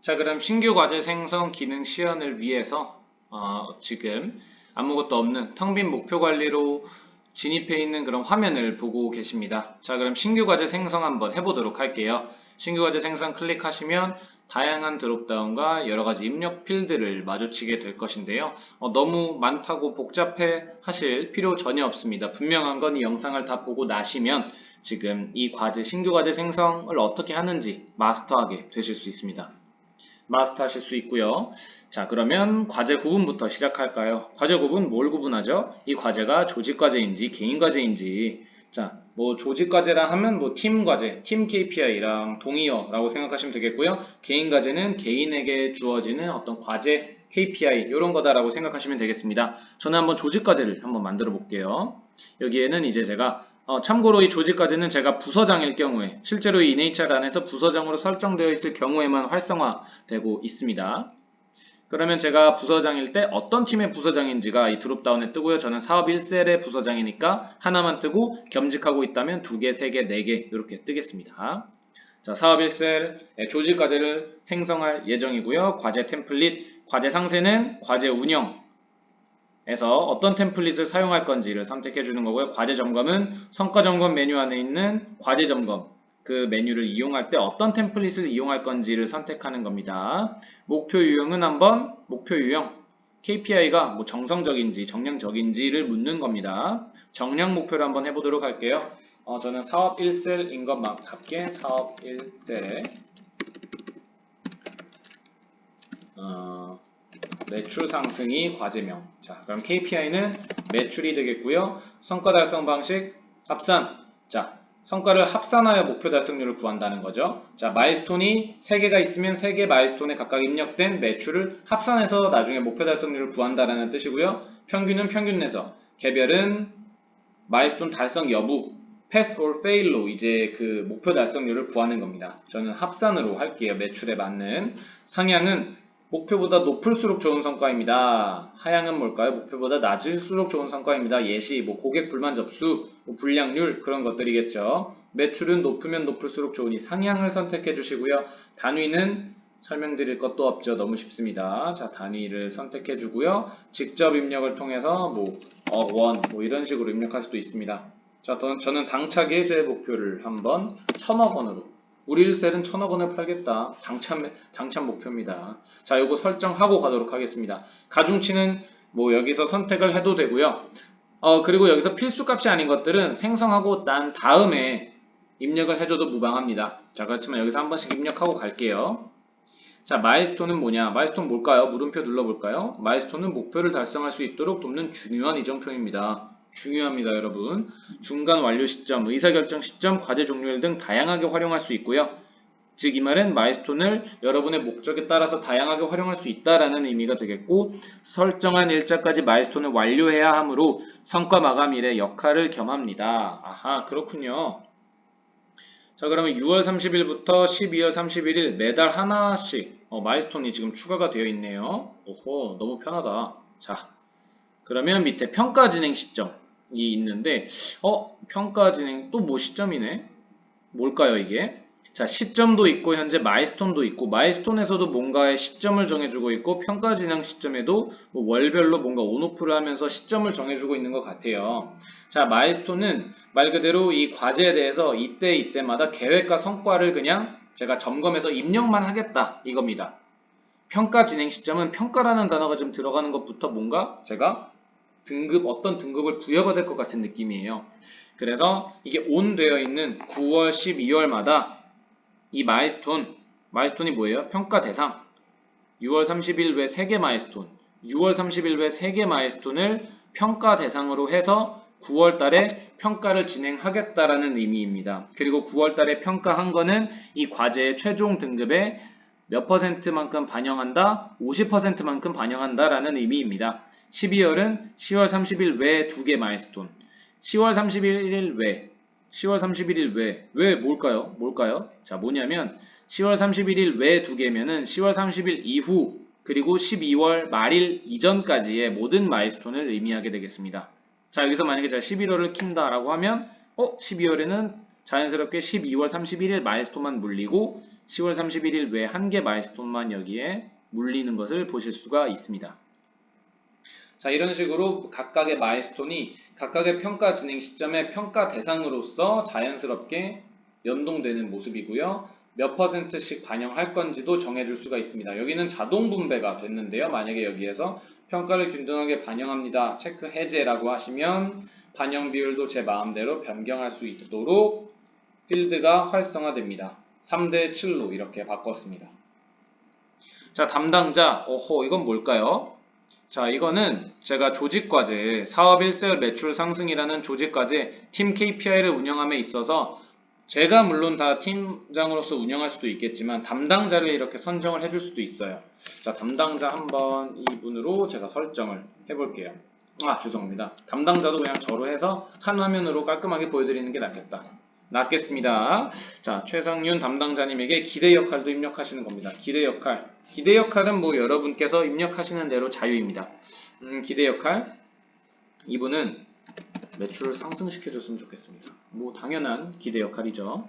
자, 그럼 신규 과제 생성 기능 시연을 위해서 지금 아무것도 없는 텅 빈 목표 관리로 진입해 있는 그런 화면을 보고 계십니다. 자, 그럼 신규 과제 생성 한번 해보도록 할게요. 신규 과제 생성 클릭하시면 다양한 드롭다운과 여러 가지 입력 필드를 마주치게 될 것인데요. 너무 많다고 복잡해 하실 필요 전혀 없습니다. 분명한 건 이 영상을 다 보고 나시면 지금 이 과제, 신규 과제 생성을 어떻게 하는지 마스터하게 되실 수 있습니다. 마스터하실 수 있고요. 자, 그러면 과제 구분부터 시작할까요? 과제 구분 뭘 구분하죠? 이 과제가 조직 과제인지 개인 과제인지. 자, 뭐 조직 과제라 하면 뭐 팀 과제, 팀 KPI랑 동의어라고 생각하시면 되겠고요. 개인 과제는 개인에게 주어지는 어떤 과제 KPI 이런 거다라고 생각하시면 되겠습니다. 저는 한번 조직 과제를 한번 만들어 볼게요. 여기에는 이제 제가 참고로 이 조직 과제는 제가 부서장일 경우에 실제로 이 NHR 안에서 부서장으로 설정되어 있을 경우에만 활성화되고 있습니다. 그러면 제가 부서장일 때 어떤 팀의 부서장인지가 이 드롭다운에 뜨고요. 저는 사업 1셀의 부서장이니까 하나만 뜨고 겸직하고 있다면 2개, 3개, 4개 이렇게 뜨겠습니다. 자, 사업 1셀 조직 과제를 생성할 예정이고요. 과제 템플릿, 과제 상세는 과제 운영 에서 어떤 템플릿을 사용할 건지를 선택해 주는 거고요. 과제 점검은 성과 점검 메뉴 안에 있는 과제 점검 그 메뉴를 이용할 때 어떤 템플릿을 이용할 건지를 선택하는 겁니다. 목표 유형은 한번 목표 유형 KPI가 뭐 정성적인지 정량적인지를 묻는 겁니다. 정량 목표를 한번 해보도록 할게요. 저는 사업 1셀인 것만답게 사업 1셀에 매출 상승이 과제명. 자, 그럼 KPI는 매출이 되겠고요. 성과 달성 방식 합산. 자, 성과를 합산하여 목표 달성률을 구한다는 거죠. 자, 마일스톤이 3개가 있으면 3개 마일스톤에 각각 입력된 매출을 합산해서 나중에 목표 달성률을 구한다는 뜻이고요. 평균은 평균 내서, 개별은 마일스톤 달성 여부, pass or fail로 이제 그 목표 달성률을 구하는 겁니다. 저는 합산으로 할게요. 매출에 맞는. 상향은 목표보다 높을수록 좋은 성과입니다. 하향은 뭘까요? 목표보다 낮을수록 좋은 성과입니다. 예시, 뭐 고객 불만 접수, 뭐 불량률 그런 것들이겠죠. 매출은 높으면 높을수록 좋으니 상향을 선택해 주시고요. 단위는 설명드릴 것도 없죠. 너무 쉽습니다. 자, 단위를 선택해 주고요. 직접 입력을 통해서 뭐 원, 뭐 이런 식으로 입력할 수도 있습니다. 자, 저는 당차게 제 목표를 한번 1000억 원으로. 우리 1셀은 1000억 원을 팔겠다. 당찬 목표입니다. 자, 요거 설정하고 가도록 하겠습니다. 가중치는 뭐 여기서 선택을 해도 되고요. 그리고 여기서 필수값이 아닌 것들은 생성하고 난 다음에 입력을 해줘도 무방합니다. 자, 그렇지만 여기서 한 번씩 입력하고 갈게요. 자, 마일스톤은 뭐냐? 마일스톤 뭘까요? 물음표 눌러볼까요? 마일스톤은 목표를 달성할 수 있도록 돕는 중요한 이정표입니다. 중요합니다, 여러분. 중간 완료 시점, 의사결정 시점, 과제 종료일 등 다양하게 활용할 수 있고요. 즉, 이 말은 마일스톤을 여러분의 목적에 따라서 다양하게 활용할 수 있다라는 의미가 되겠고, 설정한 일자까지 마일스톤을 완료해야 하므로 성과 마감일의 역할을 겸합니다. 아하, 그렇군요. 자, 그러면 6월 30일부터 12월 31일 매달 하나씩 마일스톤이 지금 추가가 되어 있네요. 오호, 너무 편하다. 자, 그러면 밑에 평가 진행 시점이 있는데 평가 진행 또 뭐 시점이네? 뭘까요, 이게? 자, 시점도 있고 현재 마일스톤도 있고 마일스톤에서도 뭔가의 시점을 정해주고 있고 평가 진행 시점에도 뭐 월별로 뭔가 온오프를 하면서 시점을 정해주고 있는 것 같아요. 자, 마일스톤은 말 그대로 이 과제에 대해서 이때마다 계획과 성과를 그냥 제가 점검해서 입력만 하겠다 이겁니다. 평가 진행 시점은 평가라는 단어가 좀 들어가는 것부터 뭔가 제가 어떤 등급을 부여받을 것 같은 느낌이에요. 그래서 이게 온 되어 있는 9월, 12월마다 이 마일스톤이 뭐예요? 평가 대상. 6월 30일 외 3개 마일스톤, 6월 30일 외 3개 마일스톤을 평가 대상으로 해서 9월 달에 평가를 진행하겠다라는 의미입니다. 그리고 9월 달에 평가한 거는 이 과제의 최종 등급에 몇 %만큼 반영한다? 50%만큼 반영한다라는 의미입니다. 12월은 10월 30일 외 2개 마일스톤, 10월 31일 외 뭘까요? 자, 뭐냐면 10월 31일 외 2개면은 10월 30일 이후 그리고 12월 말일 이전까지의 모든 마일스톤을 의미하게 되겠습니다. 자, 여기서 만약에 제가 11월을 킨다라고 하면 12월에는 자연스럽게 12월 31일 마일스톤만 물리고 10월 31일 외 한 개 마일스톤만 여기에 물리는 것을 보실 수가 있습니다. 자, 이런 식으로 각각의 마일스톤이 각각의 평가 진행 시점의 평가 대상으로서 자연스럽게 연동되는 모습이고요. 몇 %씩 반영할 건지도 정해줄 수가 있습니다. 여기는 자동 분배가 됐는데요. 만약에 여기에서 평가를 균등하게 반영합니다. 체크 해제라고 하시면 반영 비율도 제 마음대로 변경할 수 있도록 필드가 활성화됩니다. 3대 7로 이렇게 바꿨습니다. 자, 담당자, 이건 뭘까요? 자, 이거는 제가 조직과제, 사업 1셀 매출 상승이라는 조직과제 팀 KPI를 운영함에 있어서 제가 물론 다 팀장으로서 운영할 수도 있겠지만 담당자를 이렇게 선정을 해줄 수도 있어요. 자, 담당자 한번 이분으로 제가 설정을 해볼게요. 죄송합니다. 담당자도 그냥 저로 해서 한 화면으로 깔끔하게 보여드리는 게 낫겠습니다. 자, 최상윤 담당자님에게 기대 역할도 입력하시는 겁니다. 기대 역할은 뭐 여러분께서 입력하시는 대로 자유입니다. 기대 역할, 이분은 매출을 상승시켜줬으면 좋겠습니다. 뭐 당연한 기대 역할이죠.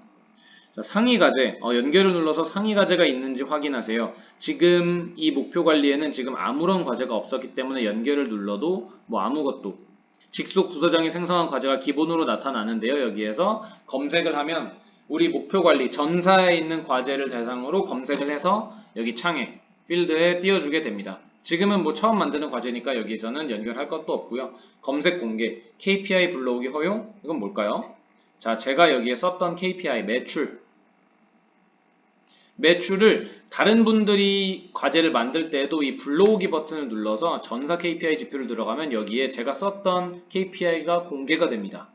자, 상위 과제, 연결을 눌러서 상위 과제가 있는지 확인하세요. 지금 이 목표 관리에는 지금 아무런 과제가 없었기 때문에 연결을 눌러도 뭐 아무것도, 직속 부서장이 생성한 과제가 기본으로 나타나는데요. 여기에서 검색을 하면 우리 목표 관리 전사에 있는 과제를 대상으로 검색을 해서 여기 창에 필드에 띄워주게 됩니다. 지금은 뭐 처음 만드는 과제니까 여기에서는 연결할 것도 없고요. 검색 공개, KPI 불러오기 허용, 이건 뭘까요? 자, 제가 여기에 썼던 KPI 매출을 다른 분들이 과제를 만들 때도 이 불러오기 버튼을 눌러서 전사 KPI 지표를 들어가면 여기에 제가 썼던 KPI가 공개가 됩니다.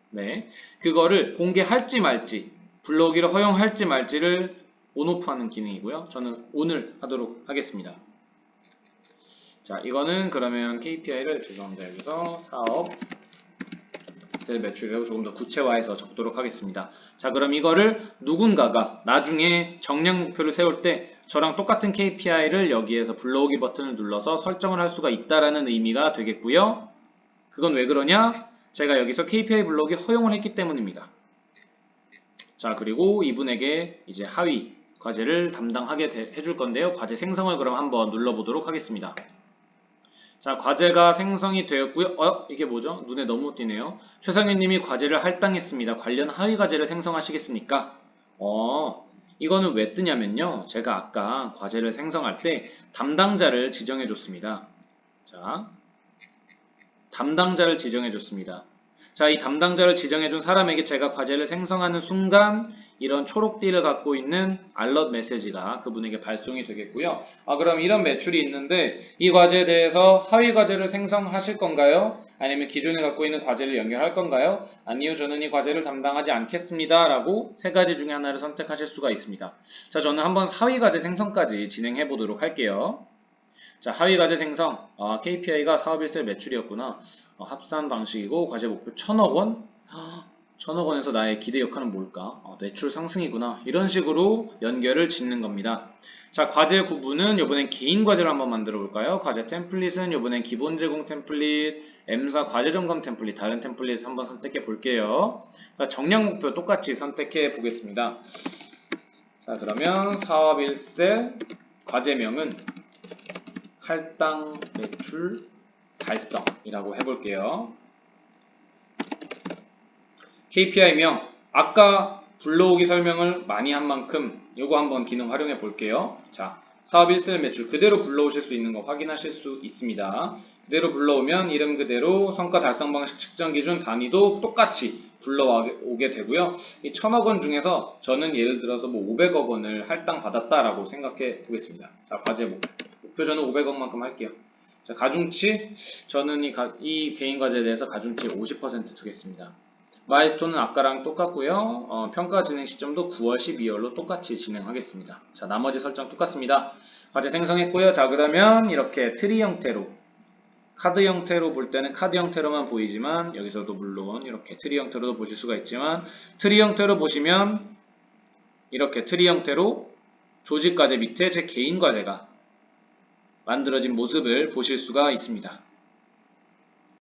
네, 그거를 공개할지 말지, 불러오기를 허용할지 말지를 온오프하는 기능이고요. 저는 ON을 하도록 하겠습니다. 자, 이거는 그러면 KPI를 죄송합니다. 여기서 사업 셀 매출이라고 조금 더 구체화해서 적도록 하겠습니다. 자, 그럼 이거를 누군가가 나중에 정량 목표를 세울 때 저랑 똑같은 KPI를 여기에서 불러오기 버튼을 눌러서 설정을 할 수가 있다라는 의미가 되겠고요. 그건 왜 그러냐? 제가 여기서 KPI 불러오기 허용을 했기 때문입니다. 자, 그리고 이분에게 이제 하위 과제를 담당하게 해줄 건데요. 과제 생성을 그럼 한번 눌러보도록 하겠습니다. 자, 과제가 생성이 되었고요. 이게 뭐죠? 눈에 너무 띄네요. 최상현님이 과제를 할당했습니다. 관련 하위 과제를 생성하시겠습니까? 이거는 왜 뜨냐면요. 제가 아까 과제를 생성할 때 담당자를 지정해 줬습니다. 자, 담당자를 지정해 줬습니다. 자, 이 담당자를 지정해준 사람에게 제가 과제를 생성하는 순간 이런 초록띠를 갖고 있는 알럿 메시지가 그분에게 발송이 되겠고요. 그럼 이런 매출이 있는데 이 과제에 대해서 하위 과제를 생성하실 건가요? 아니면 기존에 갖고 있는 과제를 연결할 건가요? 아니요, 저는 이 과제를 담당하지 않겠습니다. 라고 세 가지 중에 하나를 선택하실 수가 있습니다. 자, 저는 한번 하위 과제 생성까지 진행해 보도록 할게요. 자, 하위 과제 생성, KPI가 사업 1셀 매출이었구나. 합산 방식이고 과제 목표 1000억원? 1000억원에서 나의 기대 역할은 뭘까? 매출 상승이구나. 이런 식으로 연결을 짓는 겁니다. 자, 과제 구분은 이번엔 개인 과제를 한번 만들어 볼까요? 과제 템플릿은 이번엔 기본 제공 템플릿, M사 과제 점검 템플릿, 다른 템플릿 한번 선택해 볼게요. 자, 정량 목표 똑같이 선택해 보겠습니다. 자, 그러면 사업 1셀 과제명은 할당 매출 달성이라고 해볼게요. KPI명, 아까 불러오기 설명을 많이 한 만큼 요거 한번 기능 활용해 볼게요. 자, 사업 1셀 매출 그대로 불러오실 수 있는 거 확인하실 수 있습니다. 그대로 불러오면 이름 그대로 성과 달성 방식 측정 기준 단위도 똑같이 불러오게 되고요. 이 1000억원 중에서 저는 예를 들어서 뭐 500억원을 할당 받았다라고 생각해 보겠습니다. 자, 과제 목표 저는 500억만큼 할게요. 자, 가중치 저는 이 개인 과제에 대해서 가중치 50% 두겠습니다. 마일스톤은 아까랑 똑같고요. 평가 진행 시점도 9월 12월로 똑같이 진행하겠습니다. 자, 나머지 설정 똑같습니다. 과제 생성했고요. 자, 그러면 이렇게 트리 형태로 카드 형태로 볼 때는 카드 형태로만 보이지만 여기서도 물론 이렇게 트리 형태로도 보실 수가 있지만 트리 형태로 보시면 이렇게 트리 형태로 조직 과제 밑에 제 개인 과제가 만들어진 모습을 보실 수가 있습니다.